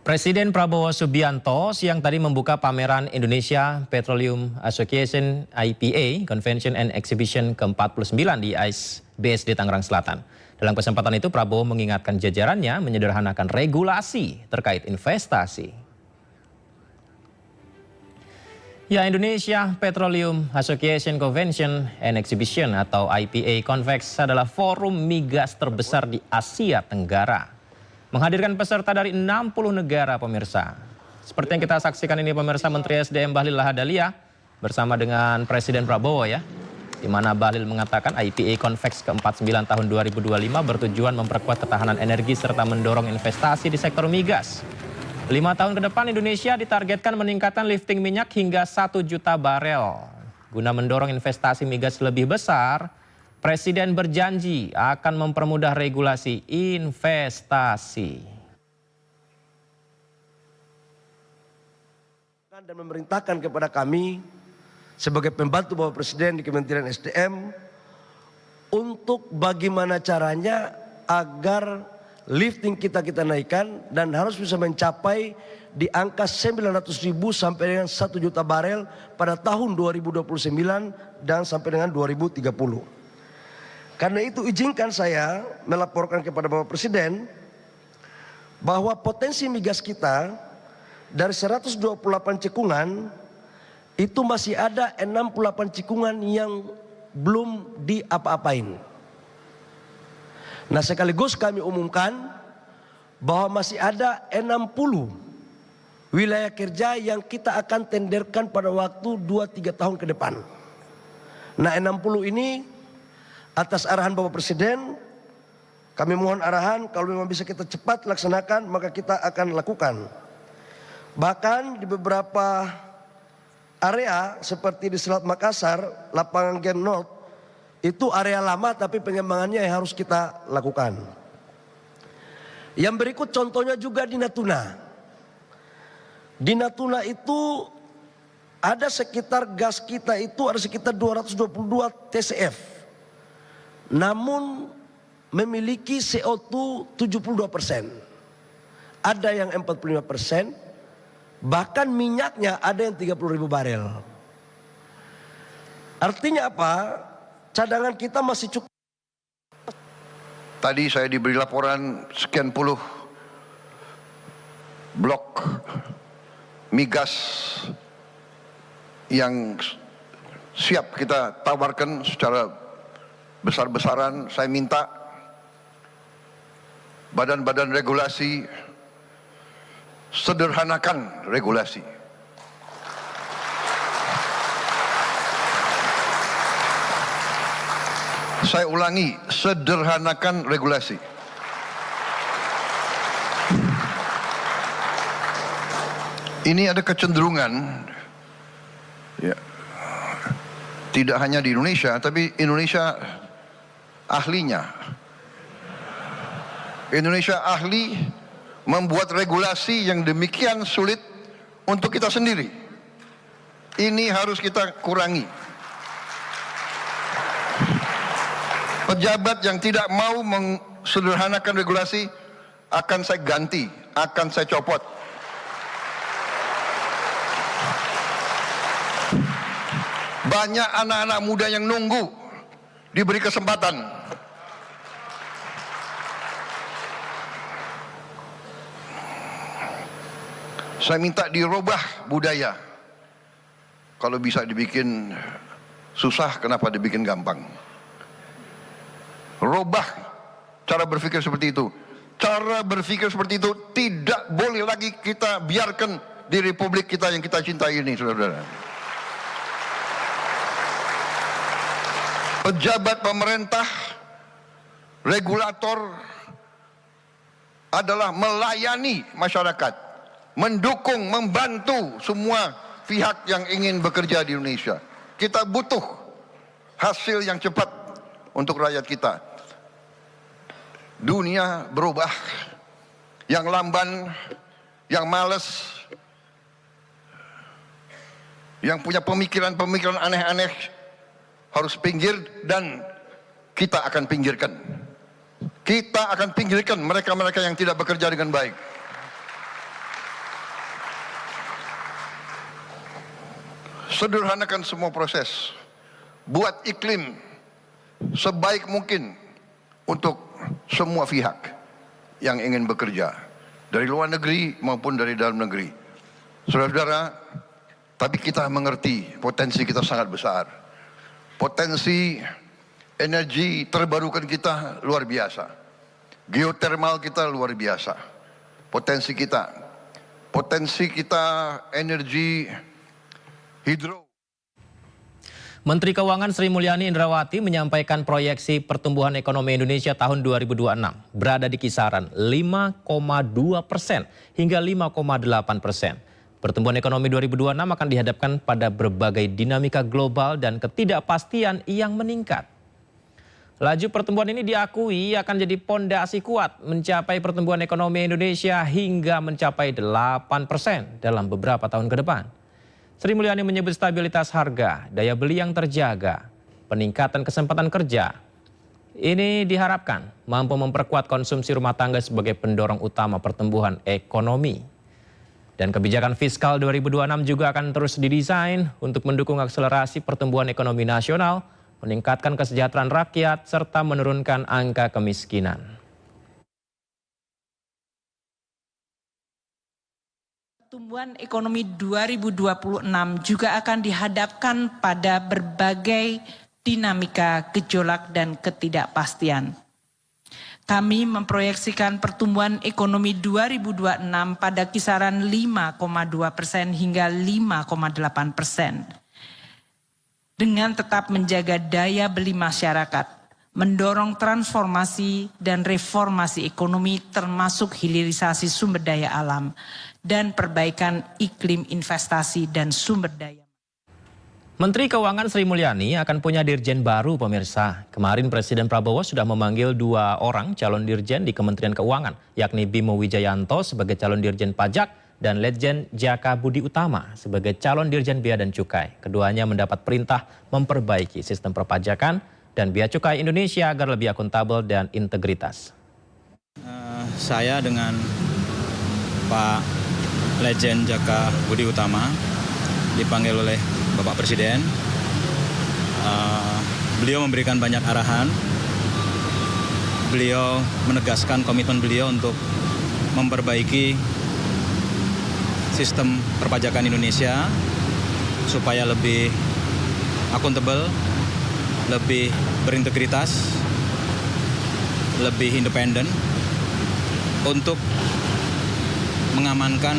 Presiden Prabowo Subianto siang tadi membuka pameran Indonesia Petroleum Association IPA Convention and Exhibition ke-49 di AIS BSD Tangerang Selatan. Dalam kesempatan itu Prabowo mengingatkan jajarannya menyederhanakan regulasi terkait investasi. Ya, Indonesia Petroleum Association Convention and Exhibition atau IPA Convex adalah forum migas terbesar di Asia Tenggara. Menghadirkan peserta dari 60 negara pemirsa. Seperti yang kita saksikan ini pemirsa, Menteri SDM Bahlil Lahadalia bersama dengan Presiden Prabowo ya. Di mana Bahlil mengatakan IPA Convex ke-49 tahun 2025 bertujuan memperkuat ketahanan energi serta mendorong investasi di sektor migas. 5 tahun ke depan Indonesia ditargetkan meningkatkan lifting minyak hingga 1 juta barel. Guna mendorong investasi migas lebih besar, Presiden berjanji akan mempermudah regulasi investasi. Dan memerintahkan kepada kami sebagai pembantu Bapak Presiden di Kementerian SDM untuk bagaimana caranya agar lifting kita naikkan dan harus bisa mencapai di angka 900.000 sampai dengan 1 juta barel pada tahun 2029 dan sampai dengan 2030. Karena itu izinkan saya melaporkan kepada Bapak Presiden bahwa potensi migas kita dari 128 cekungan itu masih ada 68 cekungan yang belum diapa-apain. Nah, sekaligus kami umumkan bahwa masih ada 60 wilayah kerja yang kita akan tenderkan pada waktu 2-3 tahun ke depan. Nah, 60 ini atas arahan Bapak Presiden, kami mohon arahan kalau memang bisa kita cepat laksanakan maka kita akan lakukan. Bahkan di beberapa area seperti di Selat Makassar, lapangan Gen North, itu area lama tapi pengembangannya yang harus kita lakukan. Yang berikut contohnya juga di Natuna. Di Natuna itu ada sekitar gas kita itu ada sekitar 222 TCF. Namun memiliki CO2 72%. Ada yang 45%. Bahkan minyaknya ada yang 30.000 barel. Artinya apa? Cadangan kita masih cukup. Tadi saya diberi laporan sekian puluh blok migas yang siap kita tawarkan secara besar-besaran. Saya minta badan-badan regulasi sederhanakan regulasi. Saya ulangi, sederhanakan regulasi. Ini ada kecenderungan ya, tidak hanya di Indonesia, tapi Indonesia ahlinya. Indonesia ahli membuat regulasi yang demikian sulit untuk kita sendiri. Ini harus kita kurangi. Pejabat yang tidak mau mensederhanakan regulasi akan saya ganti, akan saya copot. Banyak anak-anak muda yang nunggu diberi kesempatan. Saya minta dirubah budaya. Kalau bisa dibikin susah, kenapa dibikin gampang? Rubah cara berpikir seperti itu. Cara berpikir seperti itu tidak boleh lagi kita biarkan di republik kita yang kita cintai ini, saudara-saudara. Pejabat pemerintah, regulator adalah melayani masyarakat, mendukung, membantu semua pihak yang ingin bekerja di Indonesia. Kita butuh hasil yang cepat untuk rakyat kita. Dunia berubah, yang lamban, yang malas, yang punya pemikiran-pemikiran aneh-aneh harus pinggir, dan kita akan pinggirkan. Kita akan pinggirkan mereka-mereka yang tidak bekerja dengan baik. sederhanakan semua proses, buat iklim sebaik mungkin untuk semua pihak yang ingin bekerja, dari luar negeri maupun dari dalam negeri. Saudara-saudara, tapi kita mengerti potensi kita sangat besar. Potensi energi terbarukan kita luar biasa. Geotermal kita luar biasa. Potensi kita energi hidro. Menteri Keuangan Sri Mulyani Indrawati menyampaikan proyeksi pertumbuhan ekonomi Indonesia tahun 2026 berada di kisaran 5,2% hingga 5,8%. Pertumbuhan ekonomi 2026 akan dihadapkan pada berbagai dinamika global dan ketidakpastian yang meningkat. Laju pertumbuhan ini diakui akan jadi pondasi kuat mencapai pertumbuhan ekonomi Indonesia hingga mencapai 8% dalam beberapa tahun ke depan. Sri Mulyani menyebut stabilitas harga, daya beli yang terjaga, peningkatan kesempatan kerja. Ini diharapkan mampu memperkuat konsumsi rumah tangga sebagai pendorong utama pertumbuhan ekonomi. Dan kebijakan fiskal 2026 juga akan terus didesain untuk mendukung akselerasi pertumbuhan ekonomi nasional, meningkatkan kesejahteraan rakyat, serta menurunkan angka kemiskinan. Pertumbuhan ekonomi 2026 juga akan dihadapkan pada berbagai dinamika, gejolak, dan ketidakpastian. Kami memproyeksikan pertumbuhan ekonomi 2026 pada kisaran 5,2% hingga 5,8%. Dengan tetap menjaga daya beli masyarakat, mendorong transformasi dan reformasi ekonomi termasuk hilirisasi sumber daya alam, dan perbaikan iklim investasi dan sumber daya. Menteri Keuangan Sri Mulyani akan punya dirjen baru pemirsa. Kemarin Presiden Prabowo sudah memanggil 2 orang calon dirjen di Kementerian Keuangan, yakni Bimo Wijayanto sebagai calon dirjen pajak dan Letjen Jaka Budi Utama sebagai calon dirjen bea dan cukai. Keduanya mendapat perintah memperbaiki sistem perpajakan dan bea cukai Indonesia agar lebih akuntabel dan integritas. Saya dengan Pak Letjen Jaka Budi Utama dipanggil oleh Bapak Presiden. Beliau memberikan banyak arahan. Beliau menegaskan komitmen beliau untuk memperbaiki sistem perpajakan Indonesia supaya lebih akuntabel, lebih berintegritas, lebih independen untuk mengamankan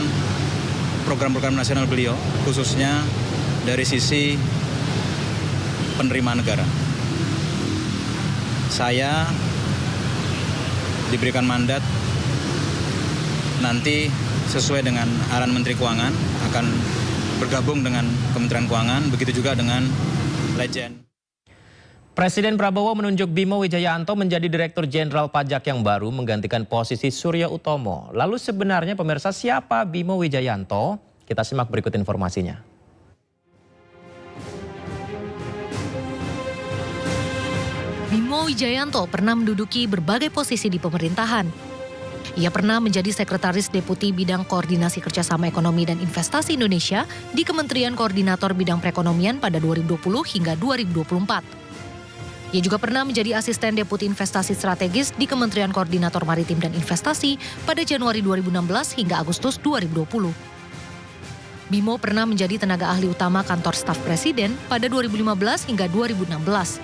program-program nasional beliau, khususnya dari sisi penerimaan negara. Saya diberikan mandat nanti sesuai dengan arahan Menteri Keuangan akan bergabung dengan Kementerian Keuangan, begitu juga dengan Letjen. Presiden Prabowo menunjuk Bimo Wijayanto menjadi Direktur Jenderal Pajak yang baru menggantikan posisi Surya Utomo. Lalu sebenarnya pemirsa siapa Bimo Wijayanto? Kita simak berikut informasinya. Bimo Wijayanto pernah menduduki berbagai posisi di pemerintahan. Ia pernah menjadi Sekretaris Deputi Bidang Koordinasi Kerjasama Ekonomi dan Investasi Indonesia di Kementerian Koordinator Bidang Perekonomian pada 2020 hingga 2024. Ia juga pernah menjadi Asisten Deputi Investasi Strategis di Kementerian Koordinator Maritim dan Investasi pada Januari 2016 hingga Agustus 2020. Bimo pernah menjadi tenaga ahli utama Kantor Staf Presiden pada 2015 hingga 2016.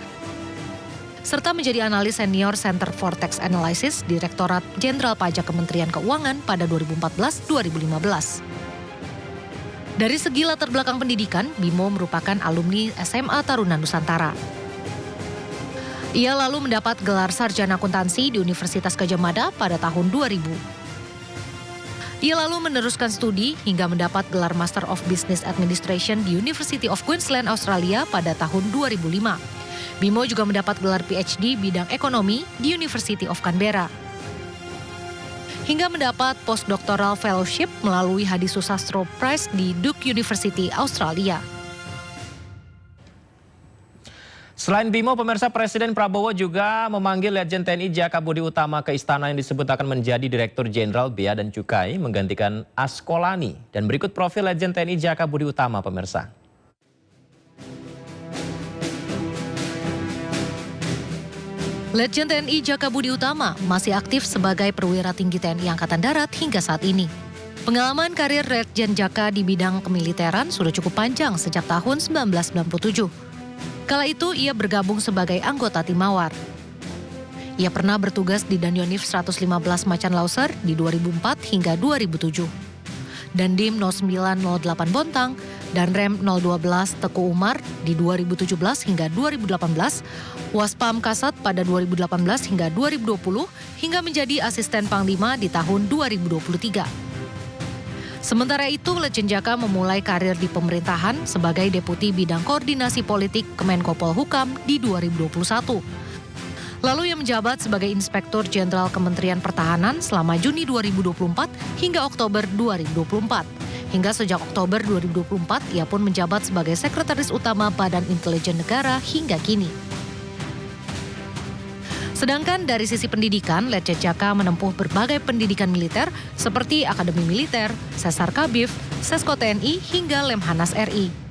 Serta menjadi analis senior Center for Tax Analysis Direktorat Jenderal Pajak Kementerian Keuangan pada 2014-2015. Dari segi latar belakang pendidikan, Bimo merupakan alumni SMA Taruna Nusantara. Ia lalu mendapat gelar sarjana akuntansi di Universitas Gadjah Mada pada tahun 2000. Ia lalu meneruskan studi hingga mendapat gelar Master of Business Administration di University of Queensland, Australia pada tahun 2005. Bimo juga mendapat gelar PhD bidang ekonomi di University of Canberra. Hingga mendapat postdoctoral fellowship melalui Hadisusastro Prize di Duke University, Australia. Selain Bimo, pemirsa, Presiden Prabowo juga memanggil Letjen TNI Jaka Budi Utama ke istana yang disebut akan menjadi Direktur Jenderal Bea dan Cukai menggantikan Askolani. Dan berikut profil Letjen TNI Jaka Budi Utama, pemirsa. Letjen TNI Jaka Budi Utama masih aktif sebagai perwira tinggi TNI Angkatan Darat hingga saat ini. Pengalaman karir Letjen Jaka di bidang kemiliteran sudah cukup panjang sejak tahun 1997. Kala itu ia bergabung sebagai anggota Tim Mawar. Ia pernah bertugas di Danionif 115 Macan Lauser di 2004 hingga 2007. Dandim 0908 Bontang dan Rem 012 Teku Umar di 2017 hingga 2018, Waspam Kasat pada 2018 hingga 2020, hingga menjadi asisten Panglima di tahun 2023. Sementara itu, Letjen Jaka memulai karir di pemerintahan sebagai Deputi Bidang Koordinasi Politik Kemenko Polhukam di 2021. Lalu ia menjabat sebagai Inspektur Jenderal Kementerian Pertahanan selama Juni 2024 hingga Oktober 2024. Hingga sejak Oktober 2024, ia pun menjabat sebagai Sekretaris Utama Badan Intelijen Negara hingga kini. Sedangkan dari sisi pendidikan, Letjen Jaka menempuh berbagai pendidikan militer seperti Akademi Militer, Sesar Kabif, Sesko TNI, hingga Lemhanas RI.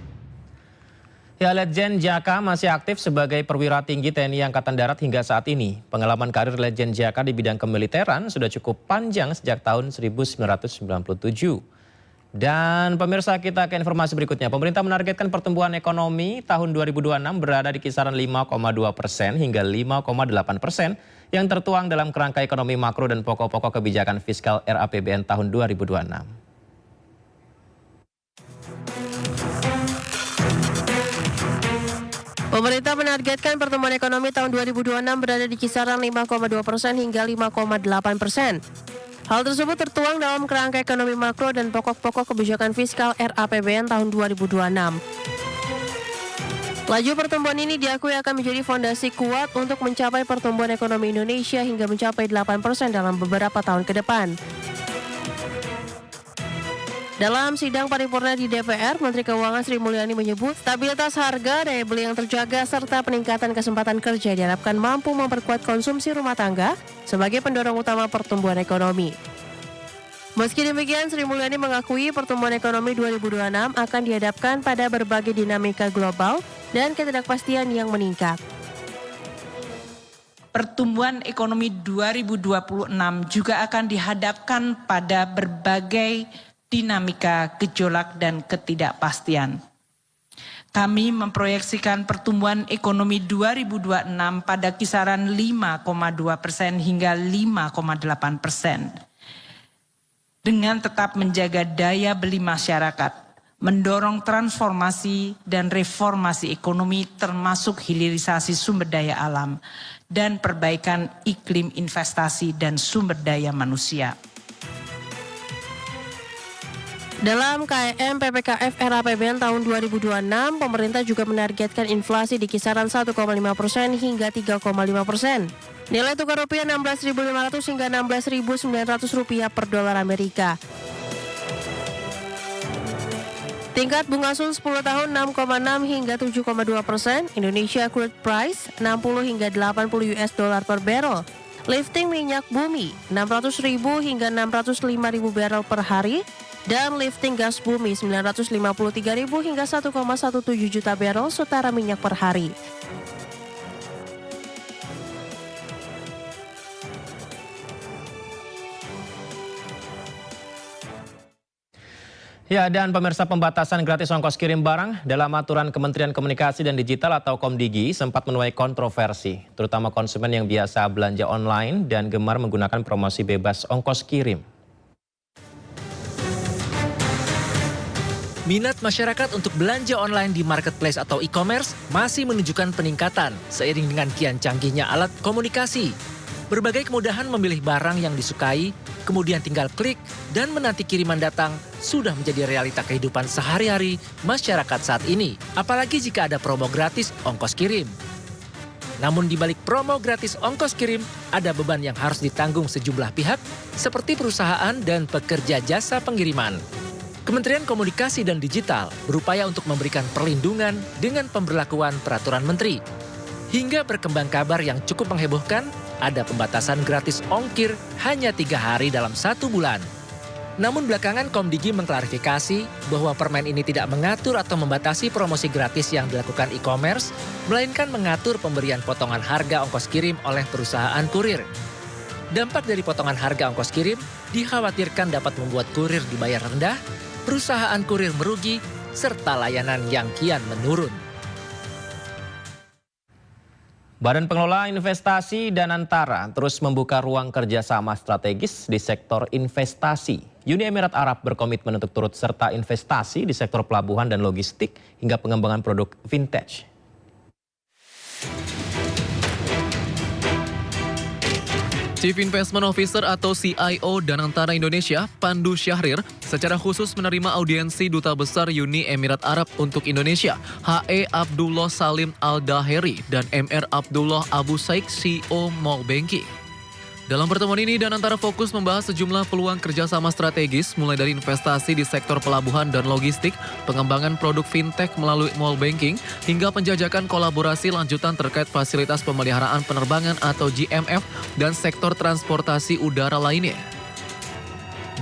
Ya, Letjen Jaka masih aktif sebagai perwira tinggi TNI Angkatan Darat hingga saat ini. Pengalaman karir Letjen Jaka di bidang kemiliteran sudah cukup panjang sejak tahun 1997. Dan pemirsa, kita ke informasi berikutnya. Pemerintah menargetkan pertumbuhan ekonomi tahun 2026 berada di kisaran 5,2% hingga 5,8% yang tertuang dalam kerangka ekonomi makro dan pokok-pokok kebijakan fiskal RAPBN tahun 2026. Pemerintah menargetkan pertumbuhan ekonomi tahun 2026 berada di kisaran 5,2% hingga 5,8%. Hal tersebut tertuang dalam kerangka ekonomi makro dan pokok-pokok kebijakan fiskal RAPBN tahun 2026. Laju pertumbuhan ini diakui akan menjadi fondasi kuat untuk mencapai pertumbuhan ekonomi Indonesia hingga mencapai 8% dalam beberapa tahun ke depan. Dalam sidang paripurna di DPR, Menteri Keuangan Sri Mulyani menyebut stabilitas harga, daya beli yang terjaga, serta peningkatan kesempatan kerja diharapkan mampu memperkuat konsumsi rumah tangga sebagai pendorong utama pertumbuhan ekonomi. Meski demikian, Sri Mulyani mengakui pertumbuhan ekonomi 2026 akan dihadapkan pada berbagai dinamika global dan ketidakpastian yang meningkat. Pertumbuhan ekonomi 2026 juga akan dihadapkan pada berbagai dinamika, gejolak, dan ketidakpastian. Kami memproyeksikan pertumbuhan ekonomi 2026 pada kisaran 5,2% hingga 5,8%. Dengan tetap menjaga daya beli masyarakat, mendorong transformasi dan reformasi ekonomi termasuk hilirisasi sumber daya alam, dan perbaikan iklim investasi dan sumber daya manusia. Dalam KEM PPKF RAPBN tahun 2026, pemerintah juga menargetkan inflasi di kisaran 1,5% hingga 3,5%. Nilai tukar rupiah 16.500 hingga 16.900 rupiah per dolar Amerika. Tingkat bunga ASUN 10 tahun 6,6 hingga 7,2%. Indonesia crude price 60 hingga 80 US dollar per barrel. Lifting minyak bumi 600.000 hingga 605.000 barrel per hari. Dan lifting gas bumi 953.000 hingga 1,17 juta barrel setara minyak per hari. Ya, dan pemirsa, pembatasan gratis ongkos kirim barang dalam aturan Kementerian Komunikasi dan Digital atau Komdigi sempat menuai kontroversi, terutama konsumen yang biasa belanja online dan gemar menggunakan promosi bebas ongkos kirim. Minat masyarakat untuk belanja online di marketplace atau e-commerce masih menunjukkan peningkatan seiring dengan kian canggihnya alat komunikasi. Berbagai kemudahan memilih barang yang disukai, kemudian tinggal klik dan menanti kiriman datang sudah menjadi realita kehidupan sehari-hari masyarakat saat ini. Apalagi jika ada promo gratis ongkos kirim. Namun di balik promo gratis ongkos kirim, ada beban yang harus ditanggung sejumlah pihak seperti perusahaan dan pekerja jasa pengiriman. Kementerian Komunikasi dan Digital berupaya untuk memberikan perlindungan dengan pemberlakuan peraturan menteri. Hingga berkembang kabar yang cukup menghebohkan, ada pembatasan gratis ongkir hanya 3 hari dalam 1 bulan. Namun belakangan Komdigi mengklarifikasi bahwa permen ini tidak mengatur atau membatasi promosi gratis yang dilakukan e-commerce, melainkan mengatur pemberian potongan harga ongkos kirim oleh perusahaan kurir. Dampak dari potongan harga ongkos kirim dikhawatirkan dapat membuat kurir dibayar rendah, perusahaan kurir merugi, serta layanan yang kian menurun. Badan Pengelola Investasi Danantara terus membuka ruang kerjasama strategis di sektor investasi. Uni Emirat Arab berkomitmen untuk turut serta investasi di sektor pelabuhan dan logistik hingga pengembangan produk vintage. Chief Investment Officer atau CIO Danantara Indonesia, Pandu Syahrir, secara khusus menerima audiensi Duta Besar Uni Emirat Arab untuk Indonesia, H.E. Abdullah Salim Al-Daheri dan M.R. Abdullah Abu Saik, CEO Mall Banking. Dalam pertemuan ini, Danantara fokus membahas sejumlah peluang kerjasama strategis, mulai dari investasi di sektor pelabuhan dan logistik, pengembangan produk fintech melalui mall banking, hingga penjajakan kolaborasi lanjutan terkait fasilitas pemeliharaan penerbangan atau GMF dan sektor transportasi udara lainnya.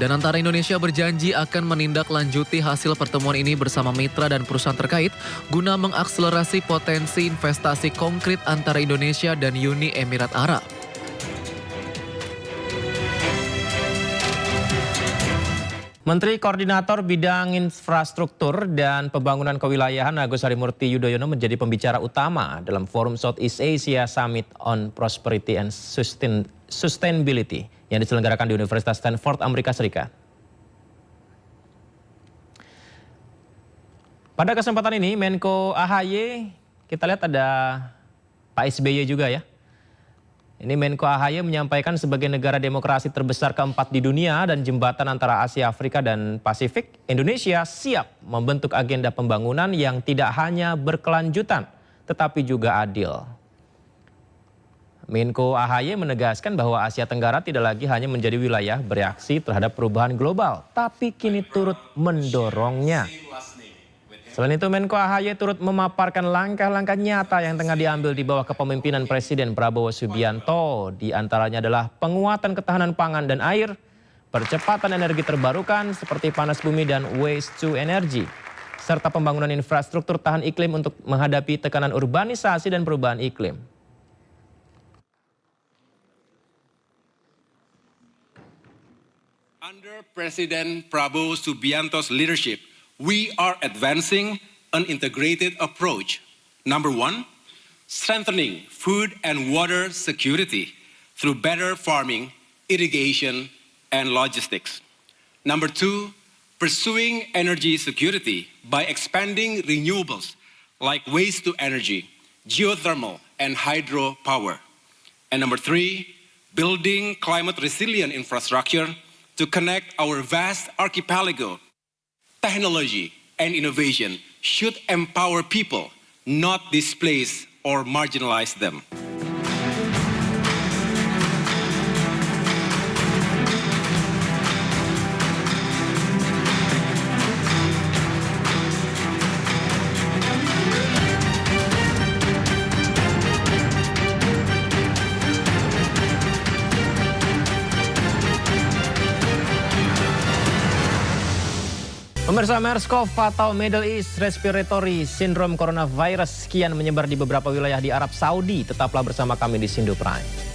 Danantara Indonesia berjanji akan menindaklanjuti hasil pertemuan ini bersama mitra dan perusahaan terkait guna mengakselerasi potensi investasi konkret antara Indonesia dan Uni Emirat Arab. Menteri Koordinator Bidang Infrastruktur dan Pembangunan Kewilayahan Agus Harimurti Yudhoyono menjadi pembicara utama dalam Forum Southeast Asia Summit on Prosperity and Sustainability yang diselenggarakan di Universitas Stanford, Amerika Serikat. Pada kesempatan ini Menko AHY, kita lihat ada Pak SBY juga ya. Ini Menko AHY menyampaikan sebagai negara demokrasi terbesar keempat di dunia dan jembatan antara Asia, Afrika, dan Pasifik, Indonesia siap membentuk agenda pembangunan yang tidak hanya berkelanjutan, tetapi juga adil. Menko AHY menegaskan bahwa Asia Tenggara tidak lagi hanya menjadi wilayah bereaksi terhadap perubahan global, tapi kini turut mendorongnya. Selain itu, Menko AHY turut memaparkan langkah-langkah nyata yang tengah diambil di bawah kepemimpinan Presiden Prabowo Subianto. Di antaranya adalah penguatan ketahanan pangan dan air, percepatan energi terbarukan seperti panas bumi dan waste to energy, serta pembangunan infrastruktur tahan iklim untuk menghadapi tekanan urbanisasi dan perubahan iklim. Under President Prabowo Subianto's leadership, we are advancing an integrated approach. Number one, strengthening food and water security through better farming, irrigation, and logistics. Number two, pursuing energy security by expanding renewables like waste to energy, geothermal, and hydropower. And number three, building climate resilient infrastructure to connect our vast archipelago. Technology and innovation should empower people, not displace or marginalize them. Pemirsa, MERS-CoV atau Middle East Respiratory Syndrome Coronavirus kian menyebar di beberapa wilayah di Arab Saudi. Tetaplah bersama kami di Sindo Prime.